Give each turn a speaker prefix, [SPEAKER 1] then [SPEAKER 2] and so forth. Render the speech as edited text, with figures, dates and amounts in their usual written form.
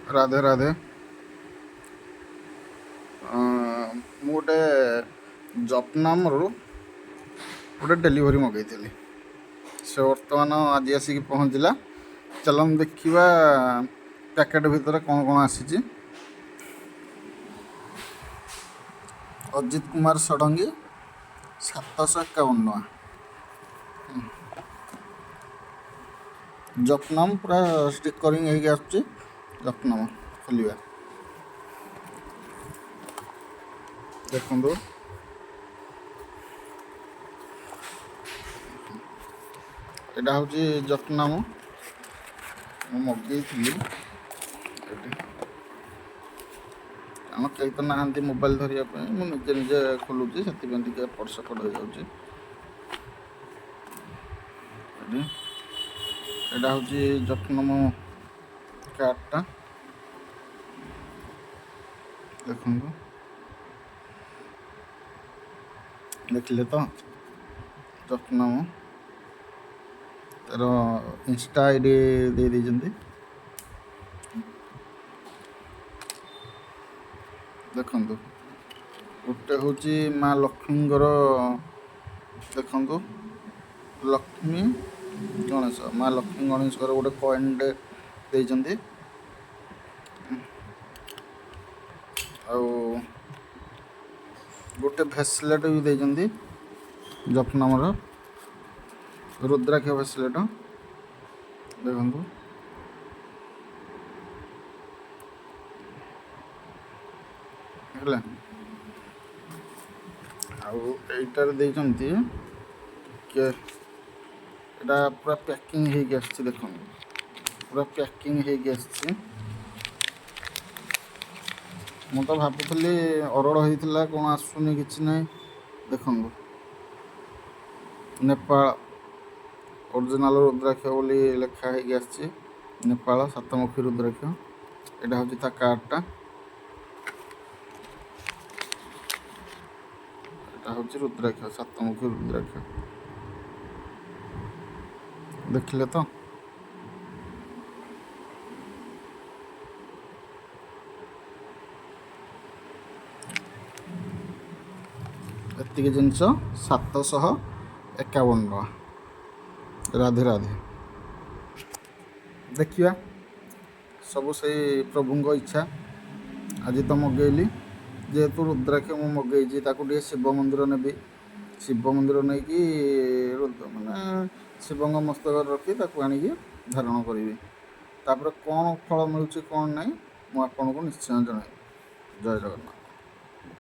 [SPEAKER 1] राधे राधे। ମୁଁ ଗୋଟେ ଜପନାମରୁ ଗୋଟେ ଡେଲିଭରି ମଗାଇଥିଲି। ସେ ବର୍ତ୍ତମାନ ଆଜି ଆସିକି ପହଞ୍ଚିଲା। ଚାଲନ୍ତୁ ଦେଖିବା ପ୍ୟାକେଟ୍ ଭିତରେ କ'ଣ କ'ଣ ଆସିଛି। ଅଜିତ କୁମାର ଷଡ଼ଙ୍ଗୀ 751 ଟଙ୍କା। ଜପନାମ ପୁରା ଷ୍ଟିକରିଂ ହେଇକି ଆସୁଛି। ଜପନାମ ଖୋଲିବା, ଦେଖନ୍ତୁ। ଏଇଟା ହେଉଛି ଜପନାମ ମୁଁ ମଗେଇଥିଲି। କାରଣ କେହି ତ ନାହାନ୍ତି ମୋବାଇଲ ଧରିବା ପାଇଁ, ମୁଁ ନିଜେ ନିଜେ ଖୋଲୁଛି, ସେଥିପାଇଁ ଟିକେ ଏପଟ ସେପଟ ହେଇଯାଉଛି। ଏଇଟା ହେଉଛି ଜପନାମ କାର୍ଡ଼ଟା, ଦେଖନ୍ତୁ। ଦେଖିଲେ ତ ଜପନାମ, ତାର ଇନଷ୍ଟା ଆଇଡି ଦେଇ ଦେଇଛନ୍ତି। ଦେଖନ୍ତୁ, ଗୋଟେ ହେଉଛି ମା ଲକ୍ଷ୍ମୀଙ୍କର, ଦେଖନ୍ତୁ, ଲକ୍ଷ୍ମୀ ଗଣେଶ, ମା ଲକ୍ଷ୍ମୀ ଗଣେଶଙ୍କର ଗୋଟେ କଏନ୍ଟେ ଦେଇଛନ୍ତି। ଆଉ ଗୋଟେ ଭେସଲେଟ୍ ବି ଦେଇଛନ୍ତି ଜପନାମର, ରୁଦ୍ରାକ୍ଷ ଭେସଲେଟ୍, ଦେଖନ୍ତୁ। ହେଲା, ଆଉ ଏଇଟାରେ ଦେଇଛନ୍ତି ଟିକେ, ଏଇଟା ପୁରା ପ୍ୟାକିଂ ହେଇକି ଆସିଛି, ଦେଖନ୍ତୁ, ପୁରା ପ୍ୟାକିଂ ହେଇକି ଆସିଛି। ମୁଁ ତ ଭାବୁଥିଲି ଅରଡ଼ ହେଇଥିଲା, କ'ଣ ଆସୁନି, କିଛି ନାହିଁ। ଦେଖନ୍ତୁ, ନେପାଳ ଅରିଜିନାଲ ରୁଦ୍ରାକ୍ଷ ବୋଲି ଲେଖା ହେଇକି ଆସିଛି। ନେପାଳ ସାତମୁଖୀ ରୁଦ୍ରାକ୍ଷ। ଏଇଟା ହେଉଛି ତା କାର୍ଡ଼ଟା। ଏଇଟା ହେଉଛି ରୁଦ୍ରାକ୍ଷ, ସାତମୁଖୀ ରୁଦ୍ରାକ୍ଷ, ଦେଖିଲେ ତ। ଏତିକି ଜିନିଷ 751 ଟଙ୍କା। ରାଧେ ରାଧେ। ଦେଖିବା, ସବୁ ସେଇ ପ୍ରଭୁଙ୍କ ଇଚ୍ଛା। ଆଜି ତ ମଗେଇଲି, ଯେହେତୁ ରୁଦ୍ରାକ୍ଷ ମୁଁ ମଗେଇଛି, ତାକୁ ଟିକେ ଶିବ ମନ୍ଦିର ନେବି। ଶିବ ମନ୍ଦିର ନେଇକି ମାନେ ଶିବଙ୍କ ମସ୍ତକରେ ରଖି ତାକୁ ଆଣିକି ଧାରଣ କରିବି। ତାପରେ କ'ଣ ଫଳ ମିଳୁଛି କ'ଣ ନାହିଁ ମୁଁ ଆପଣଙ୍କୁ ନିଶ୍ଚୟ ଜଣାଇବି। ଜୟ ଜଗନ୍ନାଥ।